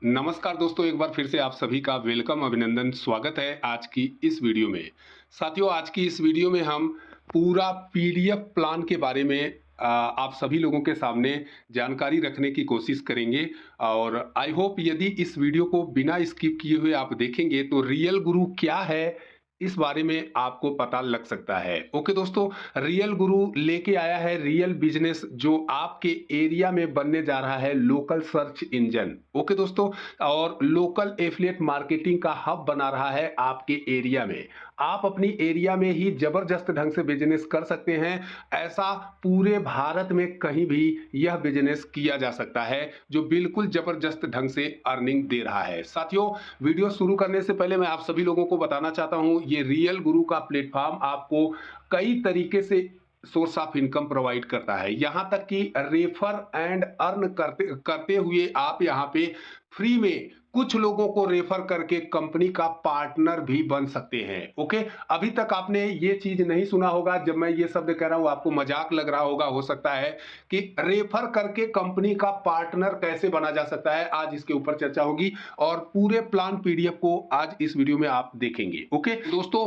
नमस्कार दोस्तों, एक बार फिर से आप सभी का वेलकम, अभिनंदन, स्वागत है आज की इस वीडियो में। साथियों, आज की इस वीडियो में हम पूरा पीडीएफ प्लान के बारे में आप सभी लोगों के सामने जानकारी रखने की कोशिश करेंगे और आई होप यदि इस वीडियो को बिना स्किप किए हुए आप देखेंगे तो रियल गुरु क्या है इस बारे में आपको पता लग सकता है। ओके दोस्तों, रियल गुरु लेके आया है रियल बिजनेस जो आपके एरिया में बनने जा रहा है लोकल सर्च इंजन। ओके दोस्तों, और लोकल एफिलिएट मार्केटिंग का हब बना रहा है आपके एरिया में। आप अपनी एरिया में ही जबरदस्त ढंग से बिजनेस कर सकते हैं। ऐसा पूरे भारत में कहीं भी यह बिजनेस किया जा सकता है जो बिल्कुल जबरदस्त ढंग से अर्निंग दे रहा है। साथियों, वीडियो शुरू करने से पहले मैं आप सभी लोगों को बताना चाहता हूं, ये रियल गुरु का प्लेटफॉर्म आपको कई तरीके से सोर्स ऑफ इनकम प्रोवाइड करता है। यहां तक कि रेफर एंड अर्न करते करते हुए आप यहां पे फ्री में कुछ लोगों को रेफर करके कंपनी का पार्टनर भी बन सकते हैं। ओके, अभी तक आपने ये चीज नहीं सुना होगा। जब मैं ये शब्द कह रहा हूं आपको मजाक लग रहा होगा, हो सकता है कि रेफर करके कंपनी का पार्टनर कैसे बना जा सकता है। आज इसके ऊपर चर्चा होगी और पूरे प्लान पीडीएफ को आज इस वीडियो में आप देखेंगे। ओके दोस्तों,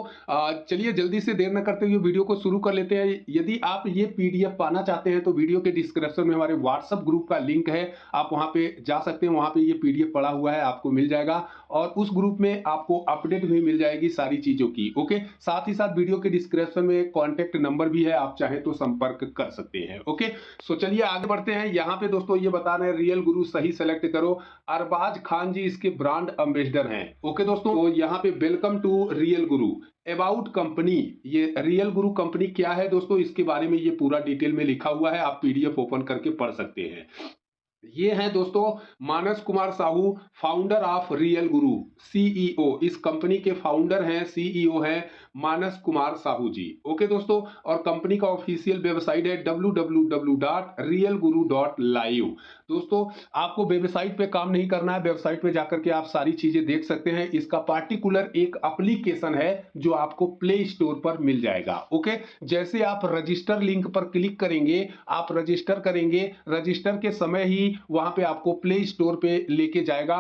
चलिए जल्दी से देर न करते हुए वीडियो को शुरू कर लेते हैं। यदि आप ये पीडीएफ पाना चाहते हैं तो वीडियो के डिस्क्रिप्शन में हमारे व्हाट्सएप ग्रुप का लिंक है, आप वहां पे जा सकते हैं। वहां पे ये पीडीएफ पड़ा हुआ है, आपको मिल जाएगा और उस ग्रुप में आपको अपडेट भी मिल जाएगी सारी चीजों की। ओके, साथ ही साथ वीडियो के डिस्क्रिप्शन में कॉन्टेक्ट नंबर भी है, आप चाहें तो संपर्क कर सकते हैं। ओके, सो चलिए आगे बढ़ते हैं। यहाँ पे दोस्तों ये बता रहे हैं रियल गुरु सही सेलेक्ट करो। अरबाज खान जी इसके ब्रांड एम्बेसडर हैं। ओके दोस्तों, तो यहाँ पे welcome to real Guru about company. ये रियल गुरु कंपनी क्या है दोस्तों, इसके बारे में ये पूरा डिटेल में लिखा हुआ है, आप पीडीएफ ओपन करके पढ़ सकते हैं। ये हैं दोस्तों Manas Kumar Sahu, founder of Real Guru, CEO. इस कंपनी के फाउंडर हैं, सीईओ हैं मानस कुमार साहू जी। ओके दोस्तों, और कंपनी का ऑफिशियल वेबसाइट है www.realguru.live। दोस्तों, आपको वेबसाइट पे काम नहीं करना है, वेबसाइट पे जाकर के आप सारी चीजें देख सकते हैं। इसका पार्टिकुलर एक एप्लीकेशन है जो आपको प्ले स्टोर पर मिल जाएगा। ओके, जैसे आप रजिस्टर लिंक पर क्लिक करेंगे, आप रजिस्टर करेंगे, रजिस्टर के समय ही वहां पे आपको प्ले स्टोर पे लेके जाएगा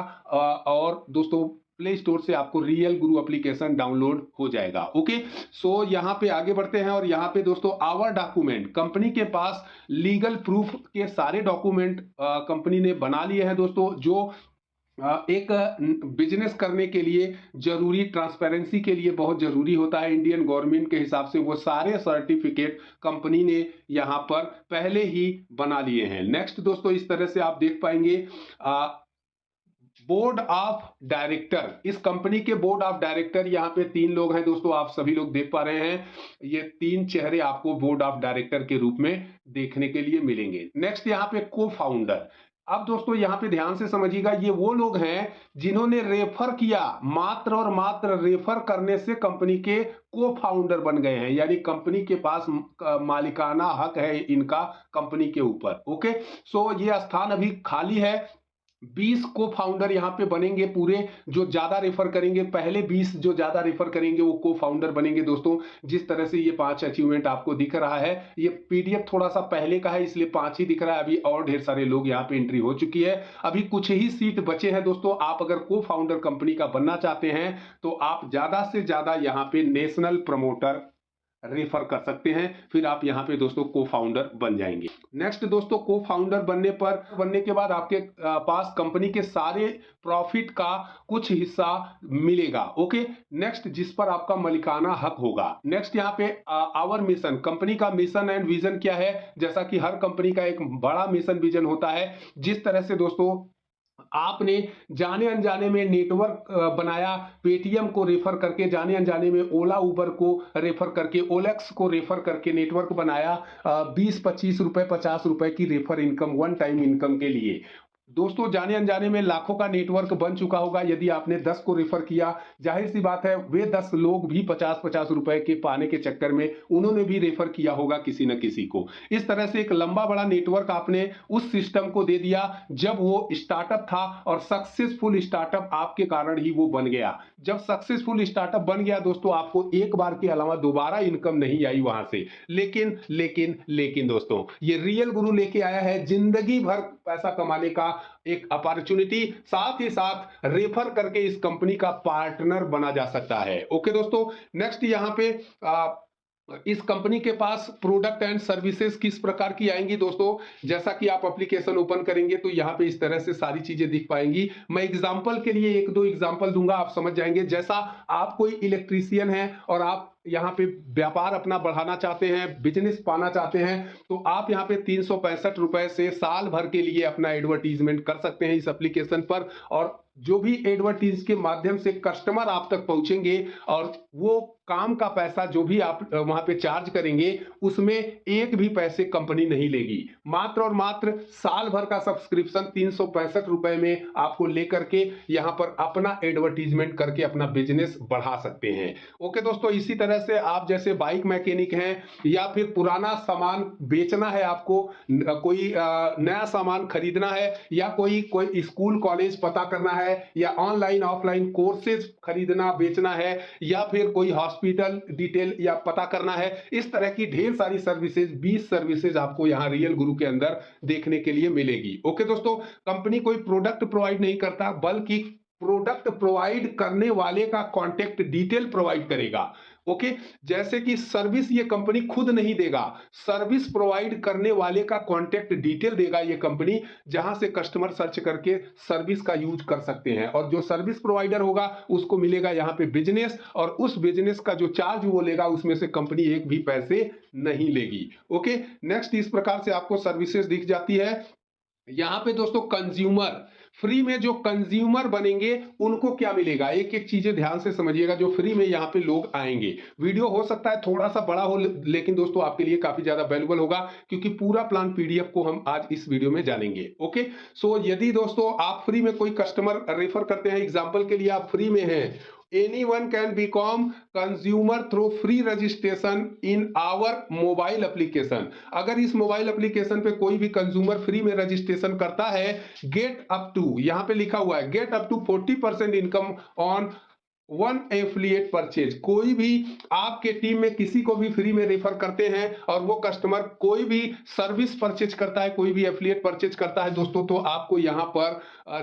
और दोस्तों प्ले स्टोर से आपको रियल गुरु एप्लीकेशन डाउनलोड हो जाएगा। ओके, सो यहाँ पे आगे बढ़ते हैं और यहाँ पे दोस्तों आवर डॉक्यूमेंट, कंपनी के पास लीगल प्रूफ के सारे डॉक्यूमेंट कंपनी ने बना लिए हैं दोस्तों, जो एक बिजनेस करने के लिए जरूरी, ट्रांसपेरेंसी के लिए बहुत जरूरी होता है। इंडियन गवर्नमेंट के हिसाब से वो सारे सर्टिफिकेट कंपनी ने यहां पर पहले ही बना लिए हैं। नेक्स्ट दोस्तों, इस तरह से आप देख पाएंगे बोर्ड ऑफ डायरेक्टर। इस कंपनी के बोर्ड ऑफ डायरेक्टर यहाँ पे 3 लोग हैं दोस्तों, आप सभी लोग देख पा रहे हैं। ये 3 चेहरे आपको बोर्ड ऑफ डायरेक्टर के रूप में देखने के लिए मिलेंगे। नेक्स्ट यहाँ पे को फाउंडर। अब दोस्तों यहाँ पे ध्यान से समझिएगा, ये वो लोग हैं जिन्होंने रेफर किया, मात्र और मात्र रेफर करने से कंपनी के को फाउंडर बन गए हैं, यानी कंपनी के पास मालिकाना हक है इनका कंपनी के ऊपर। ओके, सो ये स्थान अभी खाली है। 20 को फाउंडर यहाँ पे बनेंगे पूरे, जो ज्यादा रेफर करेंगे, पहले 20 जो ज्यादा रेफर करेंगे वो को फाउंडर बनेंगे दोस्तों। जिस तरह से ये 5 अचीवमेंट आपको दिख रहा है, ये पीडीएफ थोड़ा सा पहले का है इसलिए 5 ही दिख रहा है। अभी और ढेर सारे लोग यहाँ पे एंट्री हो चुकी है, अभी कुछ ही सीट बचे हैं दोस्तों। आप अगर को फाउंडर कंपनी का बनना चाहते हैं तो आप ज्यादा से ज्यादा यहाँ पे नेशनल प्रमोटर रेफर कर सकते हैं, फिर आप यहाँ पे दोस्तों को फाउंडर बन जाएंगे। नेक्स्ट दोस्तों, को फाउंडर बनने के बाद आपके पास कंपनी के सारे प्रॉफिट का कुछ हिस्सा मिलेगा। ओके, नेक्स्ट जिस पर आपका मालिकाना हक होगा। नेक्स्ट यहाँ पे आवर मिशन, कंपनी का मिशन एंड विजन क्या है। जैसा कि हर कंपनी का एक बड़ा मिशन विजन होता है, जिस तरह से दोस्तों आपने जाने अनजाने में नेटवर्क बनाया, पेटीएम को रेफर करके, जाने अनजाने में ओला उबर को रेफर करके, ओलेक्स को रेफर करके नेटवर्क बनाया 20-25 रुपए 50 रुपए की refer income, one time income के लिए। दोस्तों जाने अनजाने में लाखों का नेटवर्क बन चुका होगा। यदि आपने 10 को रेफर किया, जाहिर सी बात है वे 10 लोग भी 50-50 रुपए के पाने के चक्कर में उन्होंने भी रेफर किया होगा किसी न किसी को। इस तरह से एक लंबा बड़ा नेटवर्क आपने उस सिस्टम को दे दिया जब वो स्टार्टअप था, और सक्सेसफुल स्टार्टअप आपके कारण ही वो बन गया। जब सक्सेसफुल स्टार्टअप बन गया दोस्तों, आपको एक बार के अलावा दोबारा इनकम नहीं आई वहां से। लेकिन दोस्तों, ये रियल गुरु लेके आया है जिंदगी भर पैसा कमाने का एक अपॉर्चुनिटी, साथ ही साथ रेफर करके इस कंपनी का पार्टनर बना जा सकता है। ओके दोस्तों, नेक्स्ट यहाँ पे इस कंपनी के पास प्रोडक्ट एंड सर्विसेज किस प्रकार की आएंगी दोस्तों, जैसा कि आप एप्लीकेशन ओपन करेंगे तो यहाँ पे इस तरह से सारी चीजें दिख पाएंगी। मैं एग्जांपल के लिए एक दो एग्जांपल दूंगा, आप समझ जाएंगे। जैसा आप कोई इलेक्ट्रीशियन है और आप यहाँ पे व्यापार अपना बढ़ाना चाहते हैं, बिजनेस पाना चाहते हैं, तो आप यहाँ पे 365 रुपए से साल भर के लिए अपना एडवर्टीजमेंट कर सकते हैं इस एप्लीकेशन पर। और जो भी एडवर्टीज के माध्यम से कस्टमर आप तक पहुंचेंगे और वो काम का पैसा जो भी आप वहां पे चार्ज करेंगे, उसमें एक भी पैसे कंपनी नहीं लेगी। मात्र और मात्र साल भर का सब्सक्रिप्शन 365 रुपए में आपको लेकर के यहां पर अपना एडवर्टीजमेंट करके अपना बिजनेस बढ़ा सकते हैं। ओके दोस्तों, इसी तरह से आप जैसे बाइक मैकेनिक हैं या फिर पुराना सामान बेचना है आपको, कोई नया सामान खरीदना है, या कोई स्कूल कॉलेज पता करना है, या ऑनलाइन ऑफलाइन कोर्सेज खरीदना बेचना है, या फिर कोई हॉस्पिटल डिटेल या पता करना है, इस तरह की ढेर सारी सर्विसेज, 20 सर्विसेज आपको यहां रियल गुरु के अंदर देखने के लिए मिलेगी। ओके दोस्तों, कंपनी कोई प्रोडक्ट प्रोवाइड नहीं करता, बल्कि प्रोडक्ट प्रोवाइड करने वाले का कॉन्टेक्ट डिटेल प्रोवाइड करेगा। ओके, जैसे कि सर्विस ये कंपनी खुद नहीं देगा, सर्विस प्रोवाइड करने वाले का कॉन्टेक्ट डिटेल देगा ये कंपनी, जहां से कस्टमर सर्च करके सर्विस का यूज कर सकते हैं। और जो सर्विस प्रोवाइडर होगा उसको मिलेगा यहाँ पे बिजनेस, और उस बिजनेस का जो चार्ज वो लेगा उसमें से कंपनी एक भी पैसे नहीं लेगी। ओके, नेक्स्ट इस प्रकार से आपको सर्विसेज दिख जाती है। यहां पे दोस्तों कंज्यूमर, फ्री में जो कंज्यूमर बनेंगे उनको क्या मिलेगा, एक एक चीजें ध्यान से समझिएगा। जो फ्री में यहाँ पे लोग आएंगे, वीडियो हो सकता है थोड़ा सा बड़ा हो, लेकिन दोस्तों आपके लिए काफी ज्यादा वैल्यूबल होगा, क्योंकि पूरा प्लान पीडीएफ को हम आज इस वीडियो में जानेंगे। ओके, सो यदि दोस्तों आप फ्री में कोई कस्टमर रेफर करते हैं, एग्जाम्पल के लिए आप फ्री में हैं, anyone can become consumer through free registration in our mobile application। अगर इस मोबाइल एप्लीकेशन पे कोई भी कंज्यूमर फ्री में रजिस्ट्रेशन करता है, गेट अप टू, यहां पे लिखा हुआ है get up to 40% income on one affiliate purchase. कोई भी आपके टीम में किसी को भी फ्री में रेफर करते हैं और वो कस्टमर कोई भी सर्विस परचेज करता है, कोई भी एफिलिएट परचेज करता है दोस्तों, तो आपको यहां पर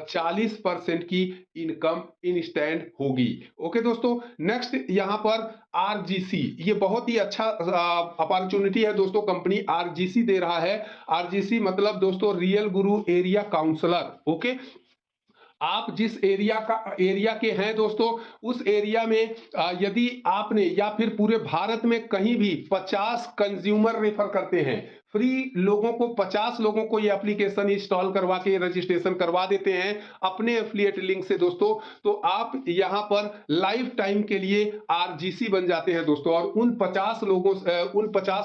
40% की इनकम इंस्टेंट होगी। ओके दोस्तों, नेक्स्ट यहां पर आरजीसी, ये बहुत ही अच्छा अपॉर्चुनिटी है दोस्तों, कंपनी आरजीसी दे रहा है। आरजीसी मतलब दोस्तों रियल गुरु एरिया काउंसलर। ओके, आप जिस एरिया के हैं दोस्तों, उस एरिया में यदि आपने या फिर पूरे भारत में कहीं भी 50 कंज्यूमर रेफर करते हैं, फ्री लोगों को, 50 लोगों को ये एप्लीकेशन इंस्टॉल करवा के रजिस्ट्रेशन करवा देते हैं अपने एफिलिएट लिंक से दोस्तों, तो आप यहां पर लाइफ टाइम के लिए आरजीसी बन जाते हैं दोस्तों। और उन 50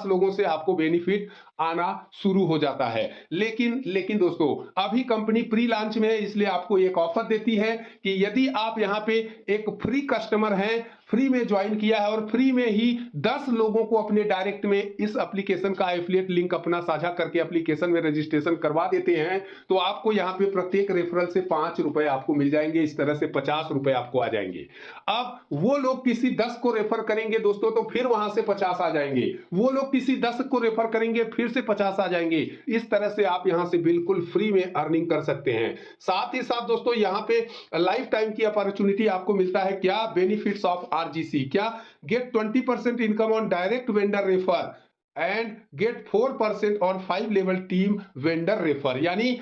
लोगों से आपको बेनिफिट आना शुरू हो जाता है। लेकिन दोस्तों अभी कंपनी प्री लॉन्च में है, इसलिए आपको एक ऑफर देती है कि यदि आप यहां पे एक फ्री कस्टमर हैं, फ्री में ज्वाइन किया है और फ्री में ही 10 लोगों को अपने डायरेक्ट में इस एप्लीकेशन का एफिलिएट लिंक अपना साझा करके एप्लीकेशन में रजिस्ट्रेशन करवा देते हैं, तो आपको यहां पे प्रत्येक रेफरल से 5 रुपए आपको मिल जाएंगे। इस तरह से 50 रुपए आपको आ जाएंगे। अब वो लोग किसी 10 को रेफर करेंगे दोस्तों, तो फिर वहां से 50 आ जाएंगे। वो लोग किसी 10 को रेफर करेंगे, फिर से 50 आ जाएंगे। इस तरह से आप यहां से बिल्कुल फ्री में अर्निंग कर सकते हैं। साथ ही साथ दोस्तों यहां पे लाइफ टाइम की अपॉर्चुनिटी आपको मिलता है। क्या बेनिफिट्स ऑफ आरजीसी, क्या get 20% income on direct vendor refer and get 4% on 5 level team vendor refer. यानी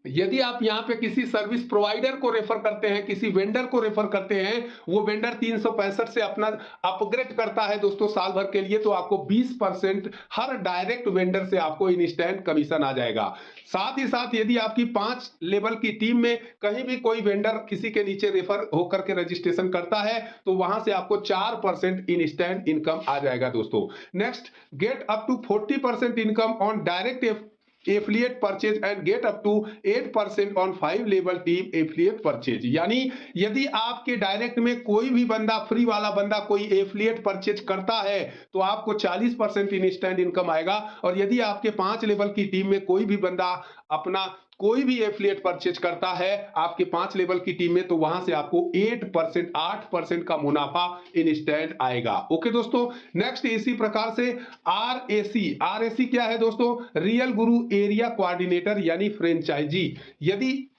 यदि आप यहां पे किसी सर्विस प्रोवाइडर को रेफर करते हैं, किसी वेंडर को रेफर करते हैं, वो वेंडर 365 से अपना अपग्रेड करता है दोस्तों साल भर के लिए, तो आपको 20% हर डायरेक्ट वेंडर से आपको इंस्टेंट कमीशन आ जाएगा। साथ ही साथ यदि आपकी 5 लेवल की टीम में कहीं भी कोई वेंडर किसी के नीचे रेफर होकर के रजिस्ट्रेशन करता है, तो वहां से आपको 4% इंस्टेंट इनकम आ जाएगा दोस्तों। Next, get up to 40% income on direct affiliate purchase and get up to 8% on 5 level team affiliate purchase. यानी यदि आपके डायरेक्ट में कोई भी बंदा, फ्री वाला बंदा कोई एफिलिएट परचेज करता है, तो आपको 40% इंस्टेंट इनकम आएगा। और यदि आपके 5 लेवल की टीम में कोई भी बंदा अपना कोई भी एफिलिएट परचेज करता है आपके 5 लेवल की टीम में, तो वहां से आपको 8% का मुनाफा इंस्टेंट आएगा। ओके दोस्तों, नेक्स्ट इसी प्रकार से आरएसी क्या है दोस्तों? रियल गुरु एरिया कोऑर्डिनेटर यानी फ्रेंचाइजी। यदि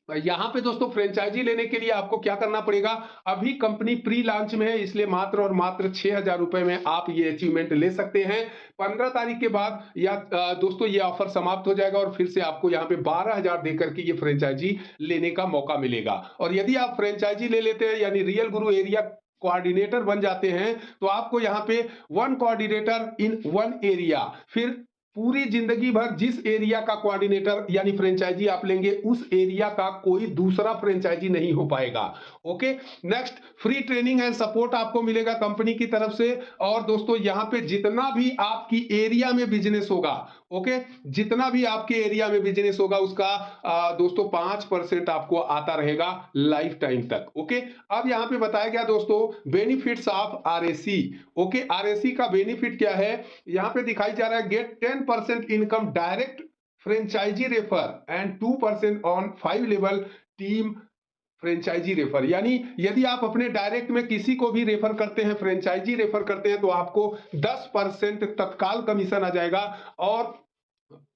यहां पे दोस्तों फ्रेंचाइजी लेने के लिए आपको क्या करना पड़ेगा? अभी कंपनी प्री लॉन्च में है, इसलिए मात्र और मात्र 6,000 रुपए में आप ये अचीवमेंट ले सकते हैं। 15 तारीख के बाद या दोस्तों ये ऑफर समाप्त हो जाएगा और फिर से आपको यहाँ पे 12,000 देकर के ये फ्रेंचाइजी लेने का मौका मिलेगा। और यदि आप फ्रेंचाइजी ले लेते हैं यानी रियल गुरु एरिया कोऑर्डिनेटर बन जाते हैं, तो आपको यहाँ पे 1 कोऑर्डिनेटर इन 1 एरिया, फिर पूरी जिंदगी भर जिस एरिया का कोऑर्डिनेटर यानी फ्रेंचाइजी आप लेंगे, उस एरिया का कोई दूसरा फ्रेंचाइजी नहीं हो पाएगा। Okay, next free training and support आपको मिलेगा कंपनी की तरफ से। और दोस्तों यहाँ पे जितना भी आपकी एरिया में बिजनेस होगा, ओके, जितना भी आपके एरिया में बिजनेस होगा उसका दोस्तों 5% आपको आता रहेगा लाइफ टाइम तक। ओके, अब यहाँ पे बताया गया दोस्तों benefits of RAC. Okay, RAC का बेनिफिट क्या है? यहाँ पे दिखाई जा रहा है get 10% income direct franchise refer and 2% on 5 level team franchise refer. यानी यदि आप अपने डायरेक्ट में किसी को भी रेफर करते हैं, फ्रेंचाइजी रेफर करते हैं, तो आपको 10% तत्काल कमीशन आ जाएगा। और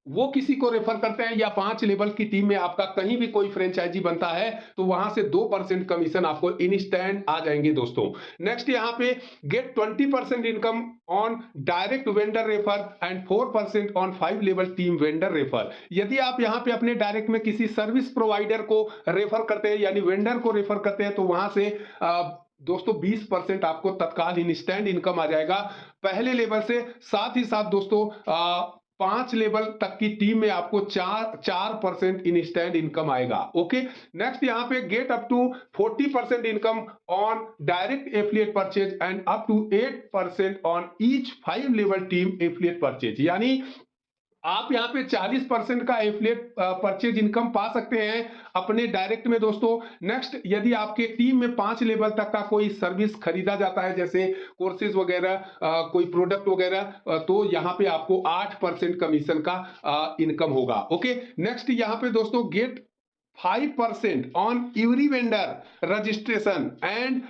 वो किसी को रेफर करते हैं या 5 लेवल की टीम में आपका कहीं भी कोई फ्रेंचाइजी बनता है, तो वहां से 2% कमीशन आपको इंस्टेंट आ जाएंगे दोस्तों। नेक्स्ट यहाँ पे get 20% income on direct vendor refer and 4% on 5 level team vendor refer. यदि आप यहाँ पे अपने डायरेक्ट में किसी सर्विस प्रोवाइडर को रेफर करते हैं यानी वेंडर को रेफर करते हैं, तो वहां से दोस्तों 20% आपको तत्काल इंस्टेंट इनकम आ जाएगा पहले लेवल से। साथ ही साथ दोस्तों 5 लेवल तक की टीम में आपको 4% इंस्टेंट इनकम आएगा। ओके, नेक्स्ट यहाँ पे get up to 40% income on direct affiliate purchase and up to 8% on each 5 level team affiliate purchase. यानी आप यहाँ पे 40% का एफिलिएट परचेज इनकम पा सकते हैं अपने डायरेक्ट में दोस्तों। नेक्स्ट, यदि आपके टीम में 5 लेवल तक का कोई सर्विस खरीदा जाता है जैसे कोर्सेज वगैरह, कोई प्रोडक्ट वगैरह, तो यहाँ पे आपको 8% कमीशन का इनकम होगा। ओके, नेक्स्ट यहाँ पे दोस्तों get 5% on every vendor registration and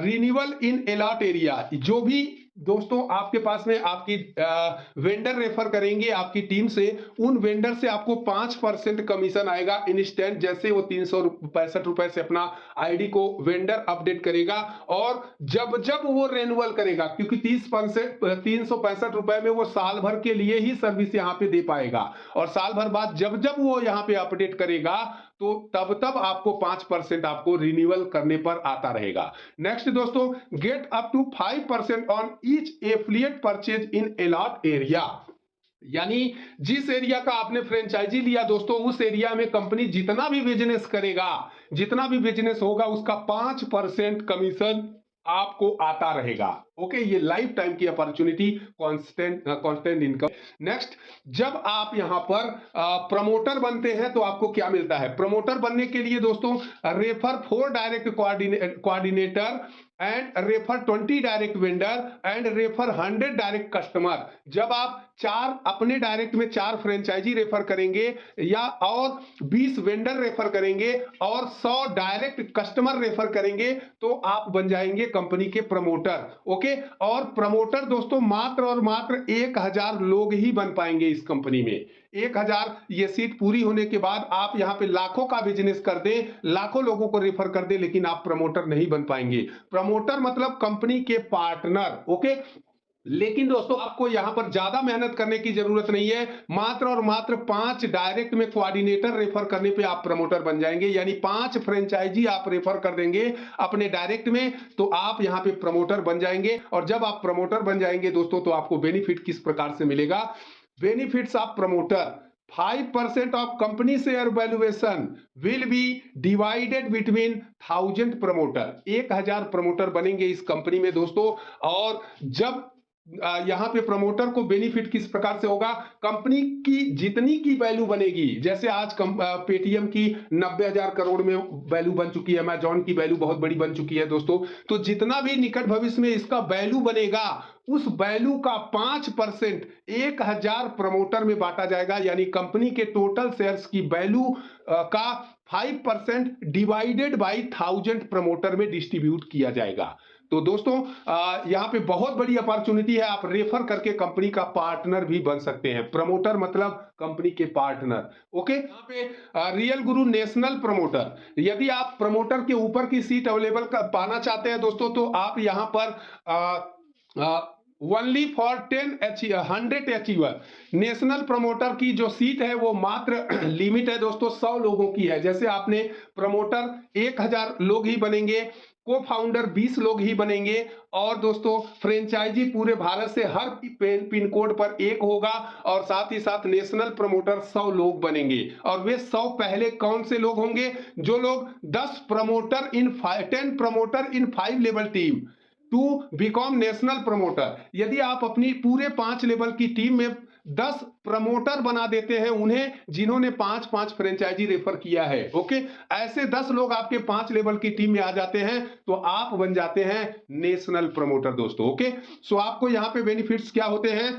renewal in allot area. जो भी दोस्तों आपके पास में आपकी वेंडर रेफर करेंगे आपकी टीम से, उन वेंडर से आपको 5% कमीशन आएगा इंस्टेंट। जैसे वो 365 रुपए से अपना आईडी को वेंडर अपडेट करेगा और जब जब वो रेन्युअल करेगा, क्योंकि 365 रुपए में वो साल भर के लिए ही सर्विस यहाँ पे दे पाएगा, और साल भर बाद जब जब वो यहाँ पे अपडेट करेगा तो तब तब आपको 5% आपको रिन्यूअल करने पर आता रहेगा। नेक्स्ट दोस्तों get up to 5% on each affiliate purchase in allot area. यानी जिस एरिया का आपने फ्रेंचाइजी लिया दोस्तों, उस एरिया में कंपनी जितना भी बिजनेस करेगा, जितना भी बिजनेस होगा, उसका 5% कमीशन आपको आता रहेगा। ओके, ये लाइफ टाइम की अपॉर्चुनिटी, कांस्टेंट इनकम। नेक्स्ट, जब आप यहां पर प्रमोटर बनते हैं तो आपको क्या मिलता है? प्रमोटर बनने के लिए दोस्तों refer 4 direct coordinator and refer 20 direct vendor and refer 100 direct customer. जब आप अपने डायरेक्ट में 4 फ्रेंचाइजी रेफर करेंगे या और 20 वेंडर रेफर करेंगे और 100 डायरेक्ट कस्टमर रेफर करेंगे, तो आप बन जाएंगे कंपनी के प्रमोटर। ओके, और प्रमोटर दोस्तों मात्र और मात्र 1000 लोग ही बन पाएंगे इस कंपनी में। 1000 ये सीट पूरी होने के बाद आप यहां पे लाखों का बिजनेस कर दे, लाखों लोगों को रेफर कर दे, लेकिन आप प्रमोटर नहीं बन पाएंगे। प्रमोटर मतलब कंपनी के पार्टनर। ओके, लेकिन दोस्तों आपको यहां पर ज्यादा मेहनत करने की जरूरत नहीं है। मात्र और मात्र 5 डायरेक्ट में कोऑर्डिनेटर रेफर करने पे आप प्रमोटर बन जाएंगे। यानी 5 फ्रेंचाइजी आप रेफर कर देंगे अपने डायरेक्ट में, तो आप यहां पे प्रमोटर बन जाएंगे। और जब आप प्रमोटर बन जाएंगे दोस्तों, तो आपको बेनिफिट किस प्रकार से मिलेगा? Benefits of promoter: 5% of company share valuation will be divided between 1000 promoter. 1000 promoter बनेंगे इस कंपनी में दोस्तों। और जब यहाँ पे प्रमोटर को बेनिफिट किस प्रकार से होगा, कंपनी की जितनी की वैल्यू बनेगी, जैसे आज पेटीएम की 90,000 करोड़ में वैल्यू बन चुकी है, अमेजॉन की वैल्यू बहुत बड़ी बन चुकी है दोस्तों, तो जितना भी निकट भविष्य में इसका वैल्यू बनेगा उस वैल्यू का 5% 1,000 प्रमोटर में बांटा जाएगा, यानी कंपनी के टोटल शेयर्स की वैल्यू का 5% डिवाइडेड बाई 1000 प्रमोटर में डिस्ट्रीब्यूट किया जाएगा। तो दोस्तों यहाँ पे बहुत बड़ी अपॉर्चुनिटी है, आप रेफर करके कंपनी का पार्टनर भी बन सकते हैं। प्रमोटर मतलब कंपनी के पार्टनर। ओके, यहाँ पे रियल गुरु नेशनल प्रमोटर, यदि आप प्रमोटर के ऊपर की सीट अवेलेबल पाना चाहते हैं दोस्तों, तो आप यहाँ पर only for 100 achiever national promoter की जो सीट है वो मात्र लिमिट है दोस्तों 100 लोगों की है। जैसे आपने प्रमोटर 1000 लोग ही बनेंगे, को फाउंडर 20 लोग ही बनेंगे, और दोस्तों फ्रेंचाइजी पूरे भारत से हर पिन कोड पर एक होगा, और साथ ही साथ नेशनल प्रमोटर 100 लोग बनेंगे। और वे 100 पहले कौन से लोग होंगे, जो लोग 10 promoter in 10 promoter in 5 level team to become national promoter. यदि आप अपनी पूरे 5 लेवल की टीम में 10 प्रमोटर बना देते हैं, उन्हें जिन्होंने 5-5 फ्रेंचाइजी रेफर किया है, ओके, ऐसे 10 लोग आपके 5 लेवल की टीम में आ जाते हैं, तो आप बन जाते हैं नेशनल प्रमोटर दोस्तों। ओके, सो आपको यहां पे बेनिफिट्स क्या होते हैं,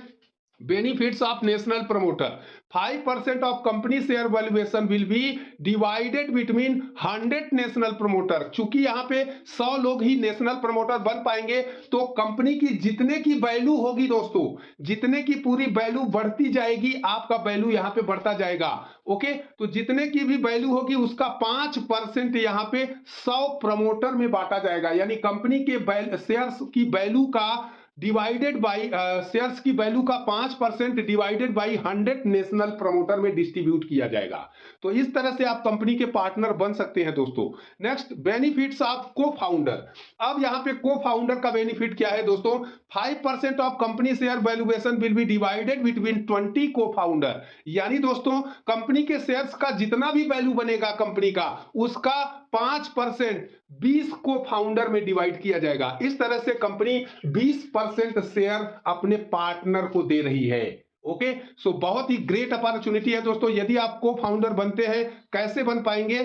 benefits of national promoter, 5% of company share valuation will be divided between 100 national promoter. चूंकि यहाँ पे 100 लोग ही नेशनल प्रमोटर बन पाएंगे, तो कंपनी की जितने की वैल्यू होगी दोस्तों, जितने की पूरी वैल्यू बढ़ती जाएगी, आपका वैल्यू यहाँ पे बढ़ता जाएगा। ओके, तो जितने की भी वैल्यू होगी उसका 5% यहाँ पे 100 प्रमोटर में बांटा जाएगा, यानी कंपनी के शेयर्स की वैल्यू का डिवाइडेड बाई शेयर्स की वैल्यू का 5% डिवाइडेड बाई 100 नेशनल प्रमोटर में डिस्ट्रीब्यूट किया जाएगा। तो इस तरह से आप कंपनी के पार्टनर बन सकते हैं दोस्तों। नेक्स्ट, बेनिफिट्स ऑफ को फाउंडर। अब यहां पे को फाउंडर का बेनिफिट क्या है दोस्तों, 5% of company share valuation will be divided between 20 को फाउंडर, यानी दोस्तों कंपनी के शेयर्स का जितना भी वैल्यू बनेगा कंपनी का, उसका 5% 20 को फाउंडर में डिवाइड किया जाएगा। इस तरह से कंपनी 20% शेयर अपने पार्टनर को दे रही है। ओके, सो बहुत ही ग्रेट अपॉर्चुनिटी है दोस्तों। यदि आप को फाउंडर बनते हैं, कैसे बन पाएंगे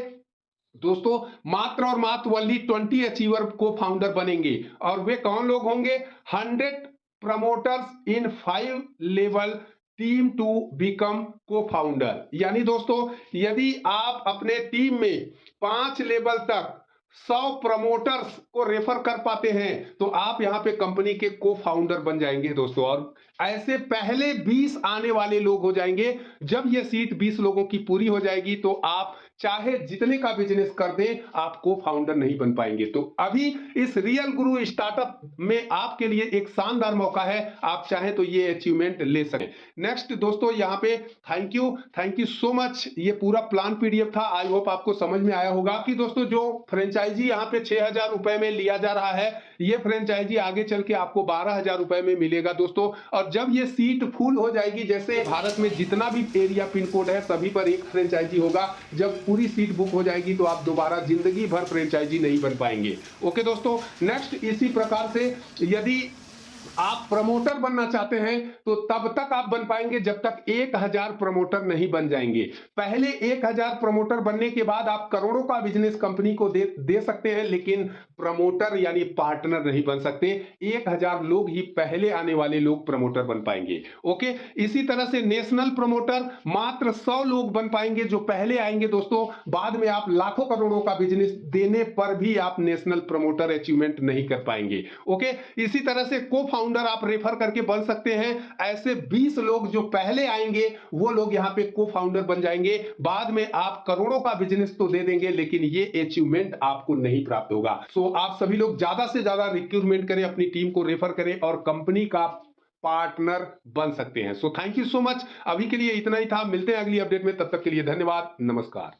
दोस्तों, मात्र और मात्र ओनली 20 अचीवर को फाउंडर बनेंगे, और वे कौन लोग होंगे, 100 promoters in 5 level team to become co founder. यानी दोस्तों यदि आप अपने टीम में 5 लेवल तक 100 प्रमोटर्स को रेफर कर पाते हैं, तो आप यहां पे कंपनी के को फाउंडर बन जाएंगे दोस्तों, और ऐसे पहले 20 आने वाले लोग हो जाएंगे। जब ये सीट 20 लोगों की पूरी हो जाएगी, तो आप चाहे जितने का बिजनेस कर दें, आप को फाउंडर नहीं बन पाएंगे। तो अभी इस रियल गुरु स्टार्टअप में आपके लिए एक शानदार मौका है, आप चाहें तो ये अचीवमेंट ले सकें। नेक्स्ट दोस्तों, यहाँ पे थैंक यू सो मच। ये पूरा प्लान पीडीएफ था, आई होप आपको समझ में आया होगा कि दोस्तों जो फ्रेंचाइजी यहाँ पे 6,000 रुपए में लिया जा रहा है, ये फ्रेंचाइजी आगे चल के आपको 12,000 रुपए में मिलेगा दोस्तों। और जब ये सीट फुल हो जाएगी, जैसे भारत में जितना भी एरिया पिन कोड है सभी पर एक फ्रेंचाइजी होगा, जब पूरी सीट बुक हो जाएगी तो आप दोबारा जिंदगी भर फ्रेंचाइजी नहीं बन पाएंगे। ओके दोस्तों, नेक्स्ट इसी प्रकार से यदि आप प्रमोटर बनना चाहते हैं, तो तब तक आप बन पाएंगे जब तक 1000 प्रमोटर नहीं बन जाएंगे। पहले 1000 प्रमोटर बनने के बाद आप करोड़ों का बिजनेस कंपनी को दे सकते हैं, लेकिन प्रमोटर यानी पार्टनर नहीं बन सकते। 1000 लोग ही पहले आने वाले लोग प्रमोटर बन पाएंगे। ओके, इसी तरह से नेशनल प्रमोटर मात्र 100 लोग बन पाएंगे जो पहले आएंगे दोस्तों। बाद में आप लाखों करोड़ों का बिजनेस देने पर भी आप नेशनल प्रमोटर अचीवमेंट नहीं कर पाएंगे। ओके, इसी तरह से को फाउंडर आप रेफर करके बन सकते हैं। ऐसे 20 लोग जो पहले आएंगे वो लोग यहां पे को फाउंडर बन जाएंगे। बाद में आप करोड़ों का बिजनेस तो दे देंगे, लेकिन ये अचीवमेंट आपको नहीं प्राप्त होगा। सो आप सभी लोग ज्यादा से ज्यादा रिक्रूटमेंट करें, अपनी टीम को रेफर करें और कंपनी का पार्टनर बन सकते हैं। So thank you so much. अभी के लिए इतना ही था, मिलते हैं अगली अपडेट में, तब तक के लिए धन्यवाद, नमस्कार।